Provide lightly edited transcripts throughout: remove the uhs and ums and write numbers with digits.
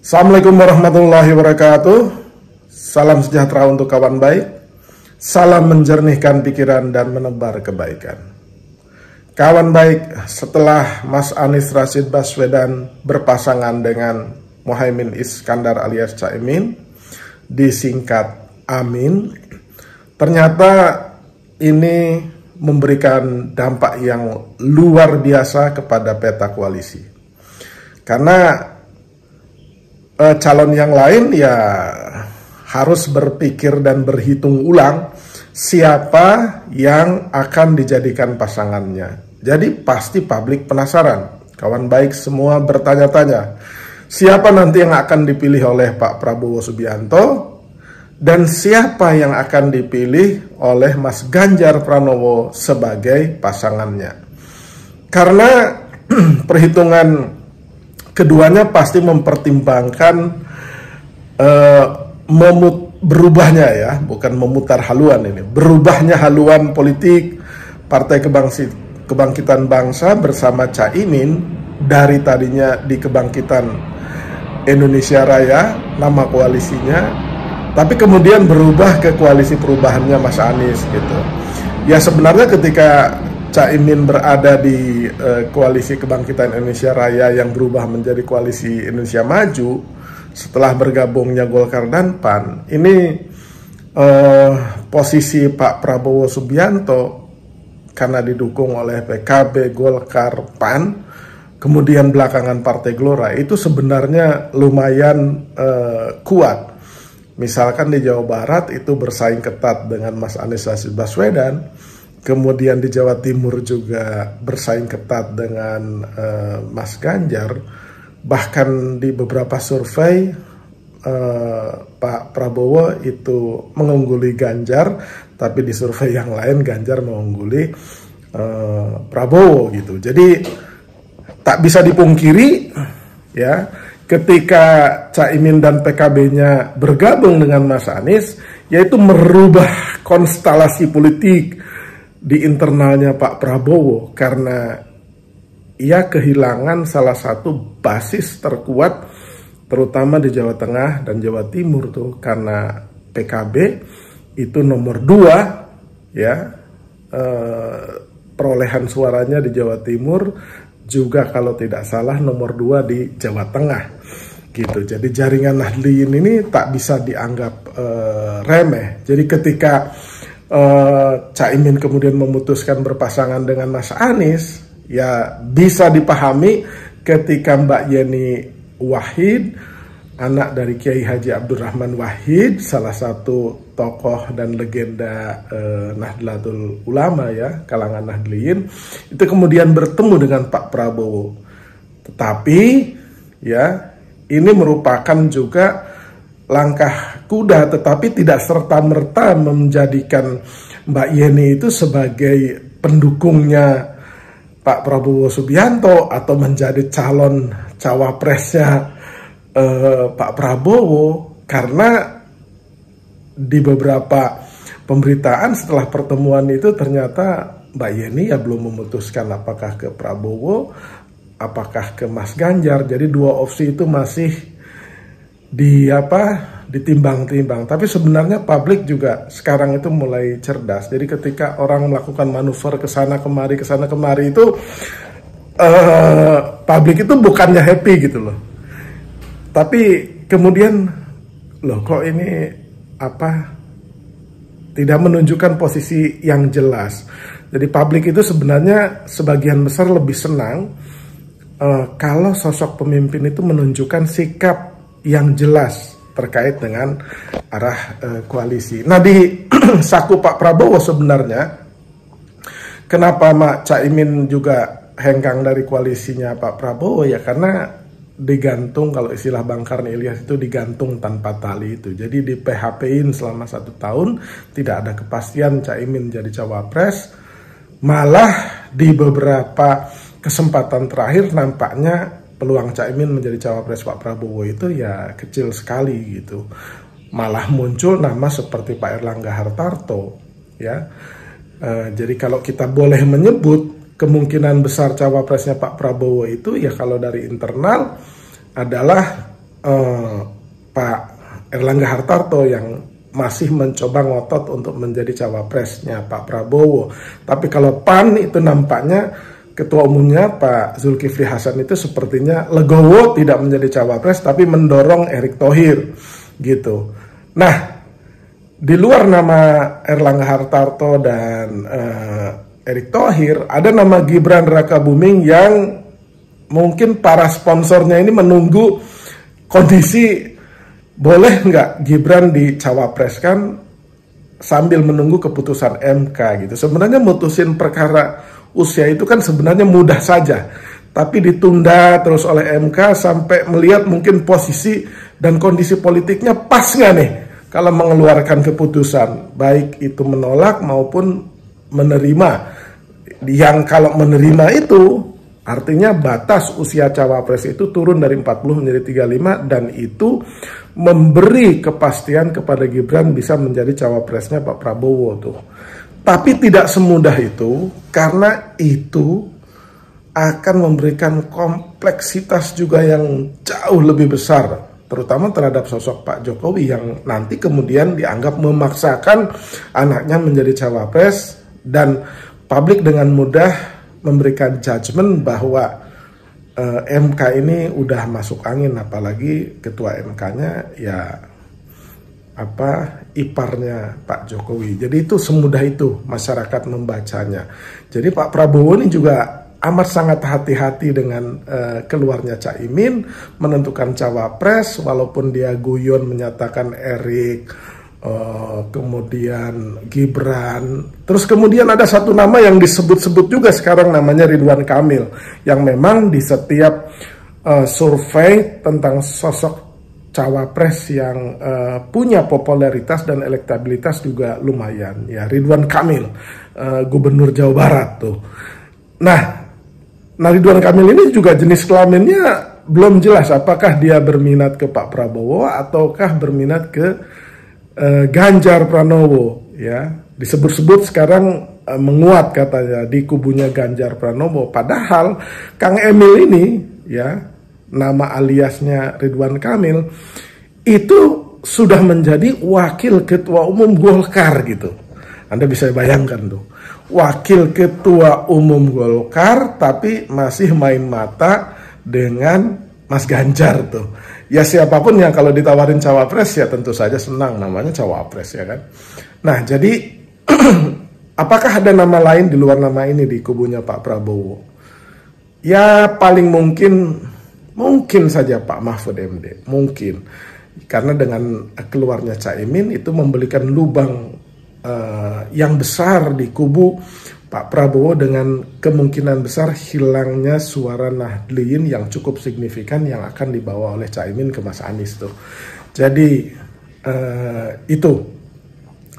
Assalamualaikum warahmatullahi wabarakatuh. Salam sejahtera untuk kawan baik. Salam menjernihkan pikiran dan menebar kebaikan. Kawan baik, setelah Mas Anies Rashid Baswedan berpasangan dengan Muhaimin Iskandar alias Caimin, disingkat Amin, ternyata ini memberikan dampak yang luar biasa kepada peta koalisi. Karena calon yang lain ya harus berpikir dan berhitung ulang siapa yang akan dijadikan pasangannya. Jadi pasti publik penasaran. Kawan baik semua bertanya-tanya, siapa nanti yang akan dipilih oleh Pak Prabowo Subianto dan siapa yang akan dipilih oleh Mas Ganjar Pranowo sebagai pasangannya. Karena perhitungan keduanya pasti mempertimbangkan berubahnya ya, bukan memutar haluan ini, berubahnya haluan politik Partai Kebangkitan Bangsa bersama Caimin dari tadinya di Kebangkitan Indonesia Raya, nama koalisinya, tapi kemudian berubah ke koalisi perubahannya Mas Anies gitu. Ya sebenarnya ketika Caimin berada di koalisi Kebangkitan Indonesia Raya yang berubah menjadi koalisi Indonesia Maju setelah bergabungnya Golkar dan PAN, ini posisi Pak Prabowo Subianto karena didukung oleh PKB, Golkar, PAN, kemudian belakangan Partai Gelora itu sebenarnya lumayan kuat. Misalkan di Jawa Barat itu bersaing ketat dengan Mas Anies Rashid Baswedan, kemudian di Jawa Timur juga bersaing ketat dengan Mas Ganjar, bahkan di beberapa survei Pak Prabowo itu mengungguli Ganjar, tapi di survei yang lain Ganjar mengungguli Prabowo gitu. Jadi tak bisa dipungkiri ya, ketika Caimin dan PKB-nya bergabung dengan Mas Anies, yaitu merubah konstelasi politik di internalnya Pak Prabowo, karena ia kehilangan salah satu basis terkuat terutama di Jawa Tengah dan Jawa Timur tuh, karena PKB itu nomor 2 ya, perolehan suaranya di Jawa Timur, juga kalau tidak salah nomor 2 di Jawa Tengah gitu. Jadi jaringan Nahdliyin ini tak bisa dianggap remeh. Jadi ketika Caimin kemudian memutuskan berpasangan dengan Mas Anies, ya bisa dipahami ketika Mbak Yeni Wahid, anak dari Kiai Haji Abdurrahman Wahid, salah satu tokoh dan legenda Nahdlatul Ulama ya, kalangan Nahdliyin, itu kemudian bertemu dengan Pak Prabowo. Tetapi ya ini merupakan juga langkah kuda, tetapi tidak serta-merta menjadikan Mbak Yeni itu sebagai pendukungnya Pak Prabowo Subianto atau menjadi calon cawapresnya Pak Prabowo, karena di beberapa pemberitaan setelah pertemuan itu ternyata Mbak Yeni ya belum memutuskan apakah ke Prabowo, apakah ke Mas Ganjar. Jadi dua opsi itu masih ditimbang-timbang. Tapi sebenarnya publik juga sekarang itu mulai cerdas. Jadi ketika orang melakukan manuver ke sana kemari itu publik itu bukannya happy gitu loh. Tapi kemudian loh kok ini tidak menunjukkan posisi yang jelas. Jadi publik itu sebenarnya sebagian besar lebih senang kalau sosok pemimpin itu menunjukkan sikap yang jelas terkait dengan arah koalisi. Nah di saku Pak Prabowo sebenarnya, kenapa Mak Caimin juga hengkang dari koalisinya Pak Prabowo ya, karena digantung, kalau istilah Bang Karni Ilyas itu digantung tanpa tali itu. Jadi di PHP-in selama 1 tahun, tidak ada kepastian Caimin jadi cawapres. Malah di beberapa kesempatan terakhir nampaknya peluang Caimin menjadi cawapres Pak Prabowo itu ya kecil sekali gitu. Malah muncul nama seperti Pak Erlangga Hartarto ya. Jadi kalau kita boleh menyebut, kemungkinan besar cawapresnya Pak Prabowo itu ya kalau dari internal adalah Pak Erlangga Hartarto yang masih mencoba ngotot untuk menjadi cawapresnya Pak Prabowo. Tapi kalau PAN itu nampaknya ketua umumnya Pak Zulkifli Hasan itu sepertinya legowo tidak menjadi cawapres tapi mendorong Erick Thohir gitu. Nah, di luar nama Erlangga Hartarto dan Erick Thohir, ada nama Gibran Rakabuming yang mungkin para sponsornya ini menunggu kondisi boleh nggak Gibran dicawapreskan sambil menunggu keputusan MK gitu. Sebenarnya mutusin perkara usia itu kan sebenarnya mudah saja, tapi ditunda terus oleh MK sampai melihat mungkin posisi dan kondisi politiknya pas nggak nih kalau mengeluarkan keputusan, baik itu menolak maupun menerima. Yang kalau menerima itu artinya batas usia cawapres itu turun dari 40 menjadi 35, dan itu memberi kepastian kepada Gibran bisa menjadi cawapresnya Pak Prabowo tuh. Tapi tidak semudah itu, karena itu akan memberikan kompleksitas juga yang jauh lebih besar, terutama terhadap sosok Pak Jokowi yang nanti kemudian dianggap memaksakan anaknya menjadi cawapres, dan publik dengan mudah memberikan judgement bahwa MK ini udah masuk angin, apalagi ketua MK-nya ya iparnya Pak Jokowi. Jadi itu semudah itu masyarakat membacanya. Jadi Pak Prabowo ini juga amat sangat hati-hati dengan keluarnya Caimin menentukan cawapres, walaupun dia guyon menyatakan Erick, kemudian Gibran. Terus kemudian ada satu nama yang disebut-sebut juga sekarang, namanya Ridwan Kamil, yang memang di setiap survei tentang sosok cawapres yang punya popularitas dan elektabilitas juga lumayan, ya, Ridwan Kamil, gubernur Jawa Barat tuh. Nah Ridwan Kamil ini juga jenis kelaminnya belum jelas, apakah dia berminat ke Pak Prabowo ataukah berminat ke Ganjar Pranowo, ya. Disebut-sebut sekarang menguat katanya di kubunya Ganjar Pranowo, padahal Kang Emil ini, ya, nama aliasnya Ridwan Kamil, itu sudah menjadi wakil ketua umum Golkar gitu. Anda bisa bayangkan tuh, wakil ketua umum Golkar tapi masih main mata dengan Mas Ganjar tuh. Ya siapapun yang kalau ditawarin cawapres ya tentu saja senang, namanya cawapres, ya kan. Nah jadi apakah ada nama lain di luar nama ini di kubunya Pak Prabowo? Ya paling mungkin saja Pak Mahfud MD, mungkin. Karena dengan keluarnya Caimin itu memberikan lubang yang besar di kubu Pak Prabowo, dengan kemungkinan besar hilangnya suara Nahdliyin yang cukup signifikan yang akan dibawa oleh Caimin ke Mas Anies tuh. Jadi itu,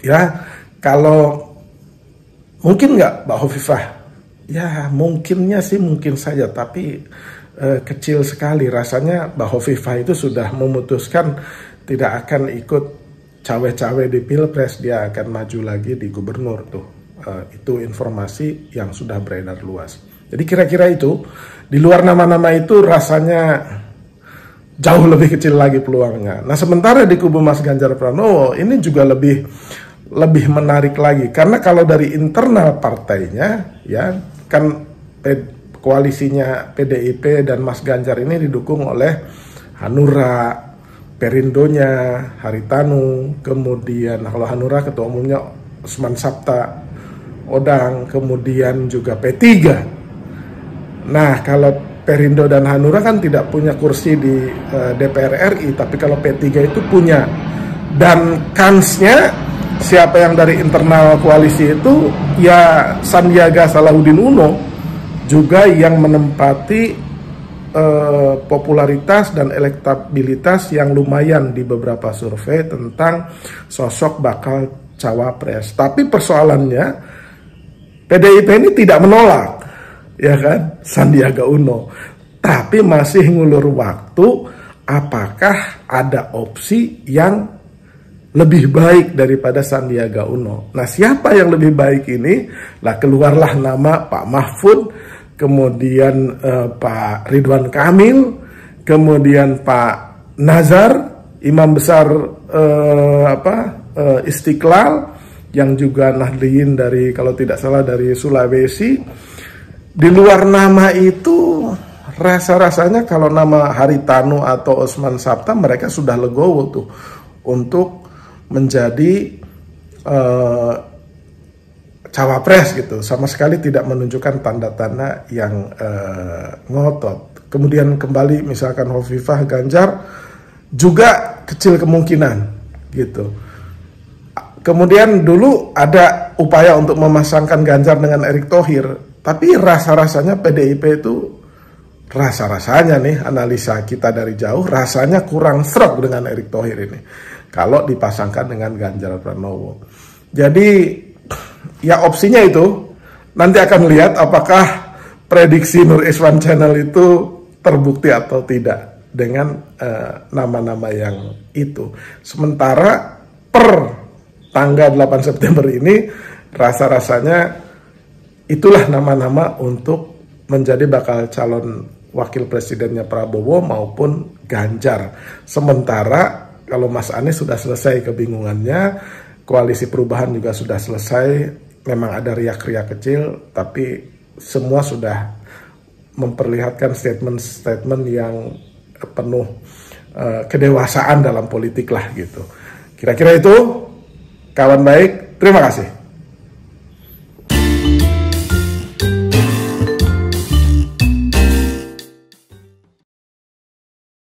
ya, kalau mungkin nggak Mbak Hovifah? Ya mungkinnya sih mungkin saja, tapi kecil sekali. Rasanya Mbak Hovifah itu sudah memutuskan tidak akan ikut cawe-cawe di Pilpres, dia akan maju lagi di gubernur tuh. Itu informasi yang sudah beredar luas. Jadi kira-kira itu, di luar nama-nama itu rasanya jauh lebih kecil lagi peluangnya. Nah sementara di kubu Mas Ganjar Pranowo ini juga lebih menarik lagi, karena kalau dari internal partainya, ya kan, koalisinya PDIP dan Mas Ganjar ini didukung oleh Hanura, Perindonya Haritanu, kemudian kalau Hanura ketua umumnya Usman Sabta Odang, kemudian juga P3. Nah kalau Perindo dan Hanura kan tidak punya kursi di DPR RI, tapi kalau P3 itu punya. Dan kansnya siapa yang dari internal koalisi itu, ya Sandiaga Salahuddin Uno juga yang menempati popularitas dan elektabilitas yang lumayan di beberapa survei tentang sosok bakal cawapres. Tapi persoalannya PDIP ini tidak menolak, ya kan, Sandiaga Uno, tapi masih ngulur waktu apakah ada opsi yang lebih baik daripada Sandiaga Uno. Nah siapa yang lebih baik ini? Lah keluarlah nama Pak Mahfud, kemudian Pak Ridwan Kamil, kemudian Pak Nazar, imam besar Istiqlal, yang juga Nahdliyin dari, kalau tidak salah, dari Sulawesi. Di luar nama itu, rasa-rasanya kalau nama Haritanu atau Osman Sabta, mereka sudah legowo tuh untuk menjadi cawapres gitu. Sama sekali tidak menunjukkan tanda-tanda yang ngotot. Kemudian kembali misalkan Hovifah, Ganjar, juga kecil kemungkinan gitu. Kemudian dulu ada upaya untuk memasangkan Ganjar dengan Erick Thohir, tapi rasa-rasanya PDIP itu, rasa-rasanya nih, analisa kita dari jauh, rasanya kurang serap dengan Erick Thohir ini kalau dipasangkan dengan Ganjar Pranowo. Jadi ya opsinya itu, nanti akan lihat apakah prediksi Nur Iswan Channel itu terbukti atau tidak dengan nama-nama yang itu. Sementara per tanggal 8 September ini, rasa-rasanya itulah nama-nama untuk menjadi bakal calon wakil presidennya Prabowo maupun Ganjar. Sementara kalau Mas Anies sudah selesai kebingungannya, koalisi perubahan juga sudah selesai, memang ada riak-riak kecil, tapi semua sudah memperlihatkan statement-statement yang penuh kedewasaan dalam politik lah gitu. Kira-kira itu, kawan baik, terima kasih.